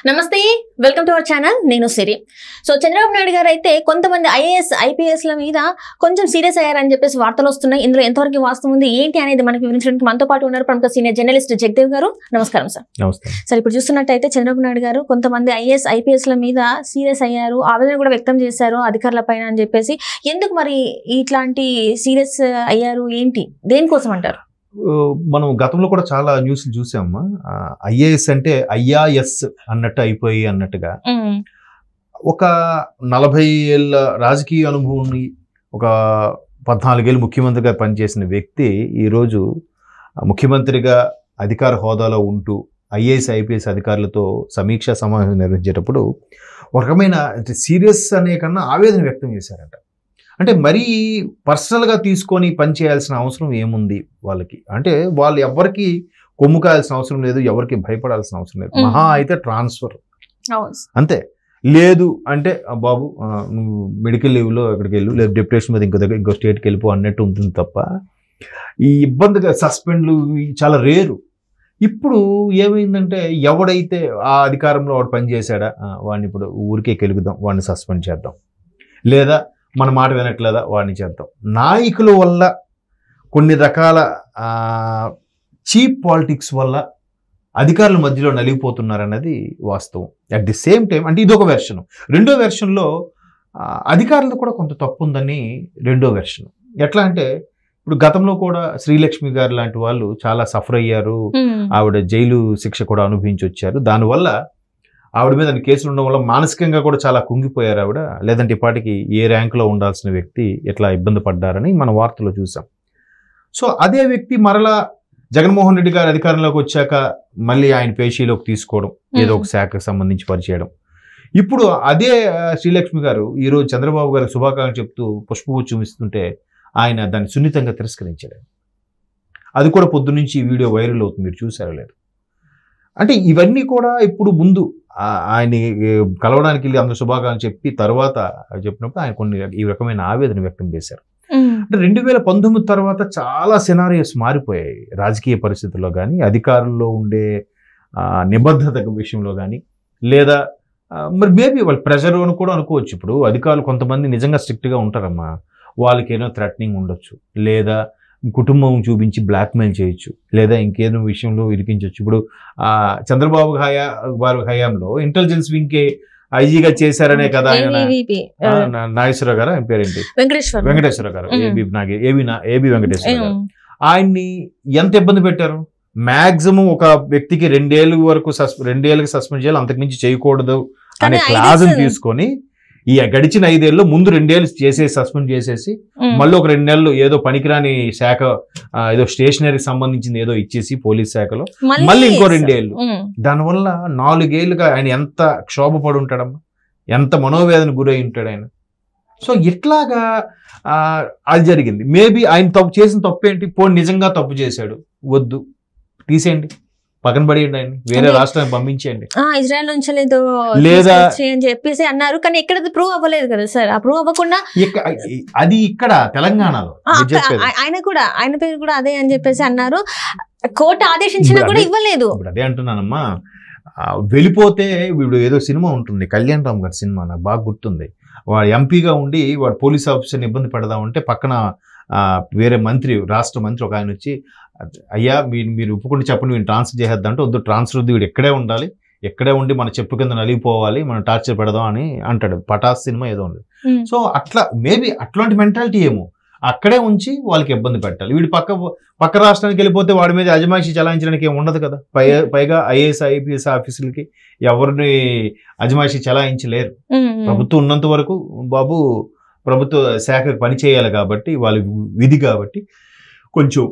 నమస్తే, welcome to our channel. నేను సిరి. So Chandrababu Naidu గారు అయితే కొంతమంది ఐఏఎస్ ఐపీఎస్ల మీద కొంచెం సీరియస్ అయ్యారని చెప్పేసి వార్తలు వస్తున్నాయి. ఇందులో ఎంతవరకు వాస్తవం ఉంది ఏంటి అనేది మనకి వివరించడానికి మనతో పాటు ఉన్నారు ప్రముఖ సీనియర్ జర్నలిస్ట్ జగదేవ్ గారు. నమస్కారం సార్. నమస్తే సార్, ఇప్పుడు చూస్తున్నట్టయితే చంద్రబాబు నాయుడు గారు కొంతమంది ఐఏఎస్ ఐపీఎస్ల మీద సీరియస్ అయ్యారు, ఆవేదన కూడా వ్యక్తం చేశారు అధికారుల పైన అని చెప్పేసి. ఎందుకు మరి ఇట్లాంటి సీరియస్ అయ్యారు, ఏంటి, దేనికోసం అంటారు? మనం గతంలో కూడా చాలా న్యూస్లు చూసామమ్మా. ఐఏఎస్ అంటే ఐఆర్ఎస్ అన్నట్టు అయిపోయి అన్నట్టుగా ఒక 40 ఏళ్ళ రాజకీయ అనుభవం, ఒక 14 ఏళ్ళు ముఖ్యమంత్రిగా పనిచేసిన వ్యక్తి ఈరోజు ముఖ్యమంత్రిగా అధికార హోదాలో ఉంటూ ఐఏఎస్ ఐపీఎస్ అధికారులతో సమీక్షా సమావేశం నిర్వహించేటప్పుడు ఒక రకమైన సీరియస్ అనే కన్నా ఆవేదన వ్యక్తం చేశారంట. అంటే మరీ పర్సనల్గా తీసుకొని పనిచేయాల్సిన అవసరం ఏముంది వాళ్ళకి? అంటే వాళ్ళు ఎవరికి కొమ్ము కాయాల్సిన అవసరం లేదు, ఎవరికి భయపడాల్సిన అవసరం లేదు. మహా అయితే ట్రాన్స్ఫర్ అంతే. లేదు అంటే బాబు నువ్వు మెడికల్ లీవ్లో ఎక్కడికి వెళ్ళు, లేదు డిప్రెషన్ మీద ఇంకో స్టేట్కి వెళ్ళిపో అన్నట్టు ఉంటుంది తప్ప ఈ ఇబ్బందిగా సస్పెండ్లు చాలా రేరు. ఇప్పుడు ఏమైందంటే ఎవడైతే ఆ అధికారంలో వాడు పనిచేశాడా వాడిని ఇప్పుడు ఊరికే కెలుగుదాం, వాడిని సస్పెండ్ చేద్దాం, లేదా మన మాట వినట్లేదా వాడిని చేద్దాం. నాయకుల వల్ల కొన్ని రకాల చీప్ పాలిటిక్స్ వల్ల అధికారుల మధ్యలో నలిగిపోతున్నారన్నది వాస్తవం. అట్ ది సేమ్ టైం అంటే ఇదొక వెర్షన్. రెండో వెర్షన్లో అధికారులు కూడా కొంత తప్పు ఉందని రెండో వెర్షన్. ఎట్లా అంటే ఇప్పుడు గతంలో కూడా శ్రీలక్ష్మి గారు లాంటి వాళ్ళు చాలా సఫర్ అయ్యారు, ఆవిడ జైలు శిక్ష కూడా అనుభవించి వచ్చారు. దానివల్ల ఆవిడ మీద కేసులు ఉండడం వల్ల మానసికంగా కూడా చాలా కుంగిపోయారు ఆవిడ. లేదంటే ఇప్పటికి ఏ ర్యాంకులో ఉండాల్సిన వ్యక్తి ఎట్లా ఇబ్బంది పడ్డారని మన వార్తలో చూసాం. సో అదే వ్యక్తి మరలా జగన్మోహన్ రెడ్డి గారు అధికారంలోకి వచ్చాక మళ్ళీ ఆయన పేషీలోకి తీసుకోవడం, ఏదో ఒక శాఖకు సంబంధించి పరిచేయడం. ఇప్పుడు అదే శ్రీలక్ష్మి గారు ఈరోజు చంద్రబాబు గారికి శుభాకాంక్షలు చెప్తూ పుష్పగుచ్చం ఇస్తుంటే ఆయన దాన్ని సున్నితంగా తిరస్కరించాడు. అది కూడా పొద్దునుంచి ఈ వీడియో వైరల్ అవుతుంది, మీరు చూసారో లేదు. అంటే ఇవన్నీ కూడా ఇప్పుడు ముందు ఆయన కలవడానికి వెళ్ళి అందరూ శుభాకాంక్షలు చెప్పి తర్వాత చెప్పినప్పుడు ఆయన కొన్ని ఈ రకమైన ఆవేదన వ్యక్తం చేశారు. అంటే 2019 తర్వాత చాలా సినారియోస్ మారిపోయాయి రాజకీయ పరిస్థితుల్లో కానీ, అధికారుల్లో ఉండే నిబద్ధత విషయంలో కానీ, లేదా మరి మేబీ వాళ్ళు ప్రెషర్ అని కూడా అనుకోవచ్చు. ఇప్పుడు అధికారులు కొంతమంది నిజంగా స్ట్రిక్ట్గా ఉంటారమ్మా, వాళ్ళకి ఏదో థ్రెటనింగ్ ఉండొచ్చు, లేదా కుటుంబం చూపించి బ్లాక్మెయిల్ చేయొచ్చు, లేదా ఇంకేదో విషయంలో ఇరికించవచ్చు. ఇప్పుడు చంద్రబాబు వారి హయాంలో ఇంటెలిజెన్స్ వింగ్కే ఐజీగా చేశారనే కదా ఆయన నాగేశ్వరరావు గారు, ఆయన పేరేంటి, వెంకటేశ్వర గారు, ఏబి వెంకటేశ్వర గారు. ఆయన్ని ఎంత ఇబ్బంది పెట్టారు. మ్యాక్సిమం ఒక వ్యక్తికి 2 ఏళ్ళ వరకు 2 ఏళ్ళకి సస్పెండ్ చేయాలి, అంతకుమించి చేయకూడదు అనే క్లాజ్ని తీసుకొని ఈ గడిచిన 5 ఏళ్ళు ముందు 2 ఏళ్ళు చేసేసి సస్పెండ్ చేసేసి మళ్ళీ ఒక 2 నెలలు ఏదో పనికిరాని శాఖ, ఏదో స్టేషనరీకి సంబంధించింది ఏదో ఇచ్చేసి పోలీస్ శాఖలో మళ్ళీ ఇంకో 2 ఏళ్ళు. దానివల్ల 4 ఏళ్ళుగా ఆయన ఎంత క్షోభపడి ఉంటాడమ్మా, ఎంత మనోవేదన గురై ఉంటాడు ఆయన. సో ఇట్లాగా అది జరిగింది. మేబీ ఆయన చేసిన తప్పు ఏంటి? పోనీ నిజంగా తప్పు చేశాడు, వద్దు తీసేయండి, పక్కన పడేయండి, ఆయన వేరే రాష్ట్రానికి పంపించేయండి, ఇజ్రాయెల్ నుంచి లేదా అని చెప్పేసి అన్నారు. కానీ ఇక్కడ ప్రూవ్ అవ్వలేదు కదా సార్. ఆ ప్రూవ్ అవ్వకుండా అది ఇక్కడ తెలంగాణలో ఆయన పేరు కూడా అదే అని చెప్పేసి అన్నారు. కోర్టు ఆదేశించినా కూడా ఇవ్వలేదు. అదే అంటున్నానమ్మా, వెళ్ళిపోతే వీడు ఏదో సినిమా ఉంటుంది, కళ్యాణ్ రామ్ గారి సినిమా, నాకు బాగా గుర్తుంది. వాడు ఎంపీగా ఉండి వాడు పోలీస్ ఆఫీసర్ని ఇబ్బంది పెడదామంటే పక్కన వేరే మంత్రి, రాష్ట్ర మంత్రి ఒక ఆయన వచ్చి, అయ్యా మీరు ఒప్పుకుంటే చెప్పండి, వీడిని ట్రాన్స్ఫర్ చేసేద్దామంటే వద్దు, ట్రాన్స్ఫర్ వద్దు, వీడు ఎక్కడే ఉండాలి, ఎక్కడే ఉండి మన చెప్పు కింద నలిగిపోవాలి, మనం టార్చర్ పెడదాం అని అంటాడు. పటాస్ సినిమా ఏదో ఉంది. సో అట్లా మేబీ అట్లాంటి మెంటాలిటీ ఏమో, అక్కడే ఉంచి వాళ్ళకి ఇబ్బంది పెట్టాలి. వీడు పక్క రాష్ట్రానికి వెళ్ళిపోతే వాడి మీద అజమాయిషీ చలాయించడానికి ఏమి ఉండదు కదా. పైగా ఐఏఎస్ ఐపీఎస్ ఆఫీసులకి ఎవరిని అజమాయిషీ చలాయించలేరు. ప్రభుత్వం ఉన్నంత వరకు బాబు ప్రభుత్వ శాఖకు పని చేయాలి కాబట్టి, వాళ్ళ విధి కాబట్టి కొంచెం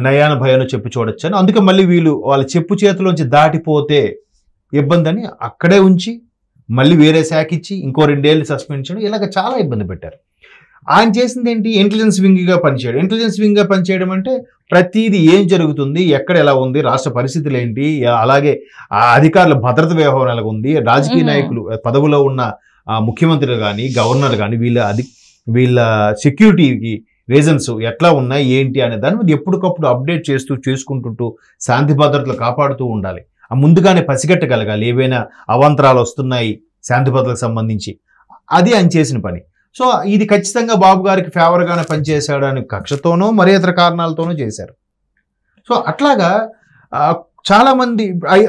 నయాన భయాన్ని చెప్పి చూడొచ్చు అని. అందుకే మళ్ళీ వీళ్ళు వాళ్ళ చెప్పు చేతిలోంచి దాటిపోతే ఇబ్బంది అని అక్కడే ఉంచి మళ్ళీ వేరే శాఖ ఇచ్చి ఇంకో 2 ఏళ్ళు సస్పెండ్ చేయడం, ఇలాగ చాలా ఇబ్బంది పెట్టారు. ఆయన చేసింది ఏంటి? ఇంటెలిజెన్స్ వింగ్గా పనిచేయడం. ఇంటెలిజెన్స్ వింగ్గా పనిచేయడం అంటే ప్రతిదీ ఏం జరుగుతుంది, ఎక్కడ ఎలా ఉంది, రాష్ట్ర పరిస్థితులు ఏంటి, అలాగే ఆ అధికారుల భద్రత వ్యవహారం ఎలా ఉంది, రాజకీయ నాయకులు పదవిలో ఉన్న ముఖ్యమంత్రులు కానీ గవర్నర్ కానీ వీళ్ళ సెక్యూరిటీకి రీజన్స్ ఎట్లా ఉన్నాయి ఏంటి అనే దాని మీద ఎప్పటికప్పుడు అప్డేట్ చేసుకుంటుంటూ శాంతి భద్రతలు కాపాడుతూ ఉండాలి. ముందుగానే పసిగట్టగలగాలి ఏవైనా అవాంతరాలు వస్తున్నాయి శాంతి భద్రతలకు సంబంధించి. అది ఆయన చేసిన పని. సో ఇది ఖచ్చితంగా బాబు గారికి ఫేవర్గానే పనిచేశాడు అని కక్షతోనో మరే ఇతర కారణాలతోనో చేశారు. సో అట్లాగా చాలా మంది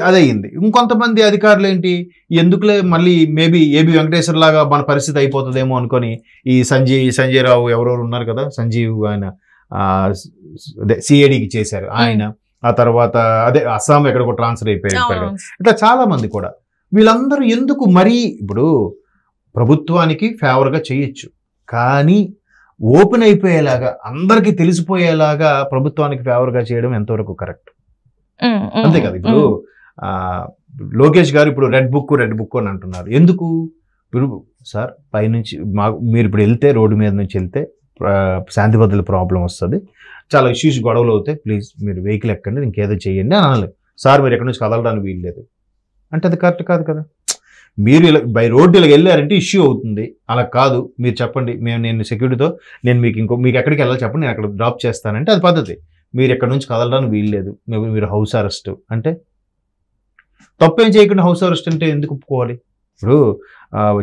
అదయింది. ఇంకొంతమంది అధికారులు ఏంటి, ఎందుకులే మళ్ళీ మేబీ ఏబి వెంకటేశ్వర లాగా మన పరిస్థితి అయిపోతుందేమో అనుకొని ఈ సంజయ్ రావు ఎవరెవరు ఉన్నారు కదా, సంజీవ్ ఆయన అదే సిఐడికి చేశారు ఆయన, ఆ తర్వాత అదే అస్సాం ఎక్కడికో ట్రాన్స్ఫర్ అయిపోయారు. ఇట్లా చాలా మంది కూడా వీళ్ళందరూ ఎందుకు మరీ ఇప్పుడు ప్రభుత్వానికి ఫేవర్గా చేయొచ్చు, కానీ ఓపెన్ అయిపోయేలాగా అందరికీ తెలిసిపోయేలాగా ప్రభుత్వానికి ఫేవర్గా చేయడం ఎంతవరకు కరెక్ట్? అంతే కదా. ఇప్పుడు లోకేష్ గారు ఇప్పుడు రెడ్ బుక్ అని అంటున్నారు. ఎందుకు? ఇప్పుడు సార్ పైనుంచి మీరు ఇప్పుడు వెళ్తే రోడ్డు మీద నుంచి వెళ్తే శాంతి భద్రతల ప్రాబ్లం వస్తుంది, చాలా ఇష్యూస్ గొడవలు అవుతాయి, ప్లీజ్ మీరు వెహికల్ ఎక్కండి, ఇంకేదో చేయండి అని అనలేదు. సార్ మీరు ఎక్కడి నుంచి కదలడానికి వీల్లేదు అంటే అది కరెక్ట్ కాదు కదా. మీరు ఇలా బై రోడ్డు ఇలా వెళ్ళారంటే ఇష్యూ అవుతుంది. అలా కాదు, మీరు చెప్పండి నేను సెక్యూరిటీతో నేను మీకు ఎక్కడికి వెళ్ళాలి చెప్పండి, నేను అక్కడ డ్రాప్ చేస్తానంటే అది పద్ధతి. మీరు ఎక్కడి నుంచి కదలడానికి వీల్లేదు, మీరు హౌస్ అరెస్ట్ అంటే తప్పేం చేయకుండా హౌస్ అరెస్ట్ అంటే ఎందుకు ఒప్పుకోవాలి? ఇప్పుడు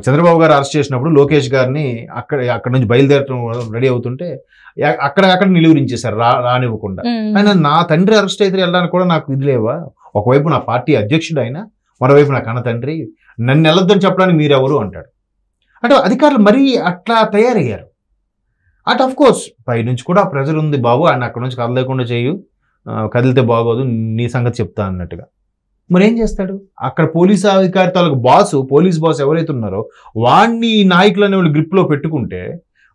చంద్రబాబు గారు అరెస్ట్ చేసినప్పుడు లోకేష్ గారిని అక్కడ నుంచి బయలుదేరటం రెడీ అవుతుంటే అక్కడ నిలువరించేశారు రానివ్వకుండా. ఆయన నా తండ్రి అరెస్ట్ అయితే వెళ్ళడానికి కూడా నాకు ఇది లేవా? ఒకవైపు నా పార్టీ అధ్యక్షుడు అయినా, మరోవైపు నా కన్న తండ్రి, నన్ను వెళ్ళొద్దని చెప్పడానికి మీరెవరు అంటాడు. అంటే అధికారులు మరీ అట్లా తయారయ్యారు. అట్ ఆఫ్ కోర్స్ పైనుంచి కూడా ప్రెజర్ ఉంది, బాబు ఆయన అక్కడ నుంచి కదలేకుండా చేయు, కదిలితే బాగోదు, నీ సంగతి చెప్తా అన్నట్టుగా. మరి ఏం చేస్తాడు? అక్కడ పోలీసు అధికారి తాలూకు పోలీస్ బాస్ ఎవరైతే ఉన్నారో వాడిని నాయకులు అనే వాళ్ళు గ్రిప్ లో పెట్టుకుంటే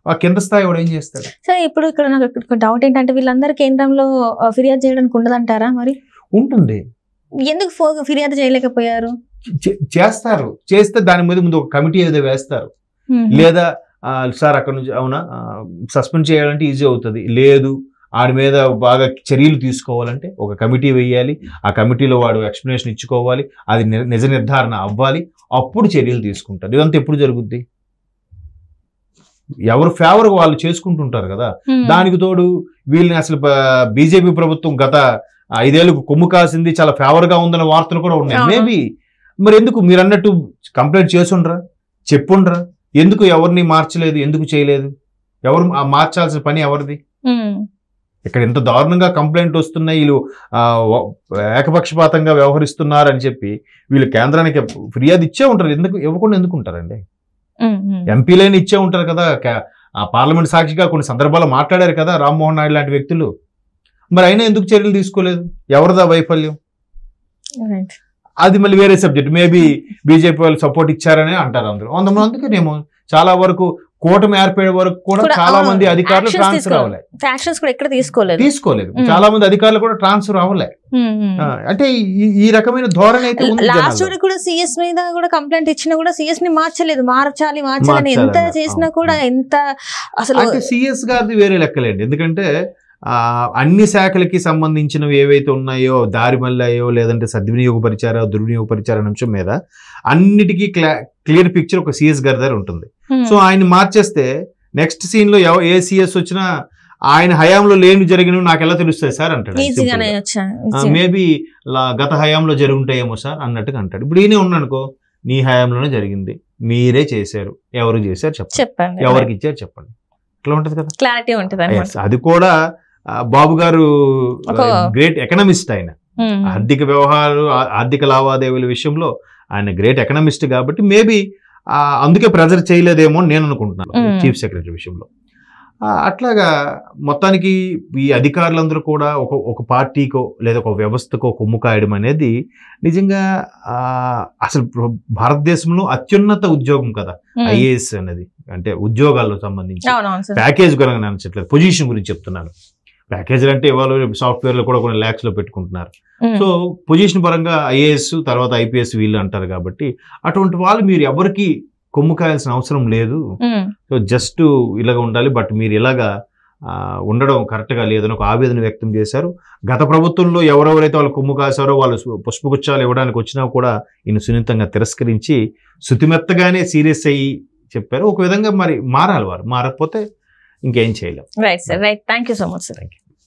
ఆ కింద స్థాయి వాడు ఏం చేస్తాడు? సరే, ఇప్పుడు ఇక్కడ నాకు డౌట్ ఏంటంటే వీళ్ళందరూ కేంద్రంలో ఫిర్యాదు చేయడానికి ఉండదంటారా? మరి ఉంటుంది. ఎందుకు ఫిర్యాదు చేయలేకపోయారు? చేస్తారు, చేస్తే దాని మీద ముందు ఒక కమిటీ ఏదో వేస్తారు. లేదా సార్ అక్కడ నుంచి అవునా సస్పెండ్ చేయాలంటే ఈజీ అవుతుంది, లేదు ఆడి మీద బాగా చర్యలు తీసుకోవాలంటే ఒక కమిటీ వేయాలి, ఆ కమిటీలో వాడు ఎక్స్ప్లెనేషన్ ఇచ్చుకోవాలి, అది నిజ నిర్ధారణ అవ్వాలి, అప్పుడు చర్యలు తీసుకుంటారు. ఇదంతా ఎప్పుడు జరుగుద్ది? ఎవరు ఫేవర్ వాళ్ళు చేసుకుంటుంటారు కదా. దానికి తోడు వీళ్ళని అసలు బీజేపీ ప్రభుత్వం గత 5 ఏళ్ళకు కొమ్ము కాసింది, చాలా ఫేవర్ గా ఉందన్న వార్తలు కూడా ఉన్నాయి. మేబీ మరి ఎందుకు మీరు అన్నట్టు కంప్లైంట్ చేసుండ్రా, చెప్పుండ్రా, ఎందుకు ఎవరిని మార్చలేదు, ఎందుకు చేయలేదు? ఎవరు మార్చాల్సిన పని ఎవరిది? ఇక్కడ ఎంత దారుణంగా కంప్లైంట్ వస్తున్నాయి, వీళ్ళు ఏకపక్షపాతంగా వ్యవహరిస్తున్నారని చెప్పి వీళ్ళు కేంద్రానికి ఫిర్యాదు ఇచ్చే ఉంటారు. ఎందుకు ఇవ్వకుండా ఎందుకు ఉంటారండి? ఎంపీలైనా ఇచ్చే ఉంటారు కదా, ఆ పార్లమెంట్ సాక్షిగా కొన్ని సందర్భాల్లో మాట్లాడారు కదా రామ్మోహన్ నాయుడు లాంటి వ్యక్తులు. మరి అయినా ఎందుకు చర్యలు తీసుకోలేదు? ఎవరిదా వైఫల్యం? అది మళ్ళీ వేరే సబ్జెక్ట్. మేబీ బీజేపీ వాళ్ళు సపోర్ట్ ఇచ్చారని అంటారు అందరూ. అందుకేనేమో చాలా వరకు కూటమి ఏర్పడే వరకు కూడా చాలా మంది అధికారులు ట్రాన్స్ఫర్ తీసుకోలేదు. చాలా మంది అధికారులు కూడా ట్రాన్స్ఫర్ అవ్వలే. అంటే ఈ రకమైన ధోరణి అయితే లాస్ట్ కూడా సిఎస్ మీద కూడా కంప్లైంట్ ఇచ్చినా కూడా సిఎస్ ని మార్చాలి ఎంత చేసినా కూడా ఎంత అసలు సిఎస్ గారిది వేరే లెక్కలేండి. ఎందుకంటే అన్ని శాఖలకి సంబంధించినవి ఏవైతే ఉన్నాయో దారి మళ్ళాయో లేదంటే సద్వినియోగపరిచారో దుర్వినియోగపరిచారనే అంశం మీద అన్నిటికీ క్లియర్ పిక్చర్ ఒక సిఎస్ గారి దగ్గర ఉంటుంది. సో ఆయన మార్చేస్తే నెక్స్ట్ సీన్ లో ఏ సిఎస్ వచ్చినా ఆయన హయాంలో లేని జరిగినవి నాకు ఎలా తెలుస్తాయి సార్ అంటాడు. మేబీ గత హయాంలో జరుగుంటాయేమో సార్ అన్నట్టుగా అంటాడు. ఇప్పుడు ఈయనే ఉన్నానుకో, నీ హయాంలోనే జరిగింది, మీరే చేశారు, ఎవరు చేశారు చెప్పండి, ఎవరికి ఇచ్చారు చెప్పండి, ఇట్లా ఉంటది కదా, క్లారిటీ ఉంటుంది. అది కూడా బాబు గారు గ్రేట్ ఎకనమిస్ట్. ఆయన ఆర్థిక వ్యవహారాలు ఆర్థిక లావాదేవీల విషయంలో ఆయన గ్రేట్ ఎకనమిస్ట్ కాబట్టి మేబీ అందుకే ప్రెజర్ చేయలేదేమో అని నేను అనుకుంటున్నాను చీఫ్ సెక్రటరీ విషయంలో. అట్లాగా మొత్తానికి ఈ అధికారులందరూ కూడా ఒక పార్టీకో లేదా ఒక వ్యవస్థకో కొమ్ము కాయడం అనేది నిజంగా అసలు భారతదేశంలో అత్యున్నత ఉద్యోగం కదా ఐఏఎస్ అనేది. అంటే ఉద్యోగాల్లో సంబంధించి ప్యాకేజ్ గురించి నచ్చట్లేదు, పొజిషన్ గురించి చెప్తున్నాను. ప్యాకేజీలు అంటే ఇవాళ సాఫ్ట్వేర్లో కూడా కొన్ని ల్యాక్స్లో పెట్టుకుంటున్నారు. సో పొజిషన్ పరంగా ఐఏఎస్ తర్వాత ఐపీఎస్ వీళ్ళు అంటారు కాబట్టి అటువంటి వాళ్ళు మీరు ఎవరికి కొమ్ము కాయాల్సిన అవసరం లేదు. సో జస్ట్ ఇలాగ ఉండాలి, బట్ మీరు ఇలాగా ఉండడం కరెక్ట్గా లేదని ఒక ఆవేదన వ్యక్తం చేశారు. గత ప్రభుత్వంలో ఎవరెవరైతే వాళ్ళు కొమ్ము కాశారో వాళ్ళు పుష్పగుచ్చాలు ఇవ్వడానికి వచ్చినా కూడా ఈయన సున్నితంగా తిరస్కరించి శుతిమెత్తగానే సీరియస్ అయ్యి చెప్పారు. ఒక విధంగా మరి మారాలి, వారు మారకపోతే ఇంకేం చేయలేం. Right sir, right. Thank you so much sir.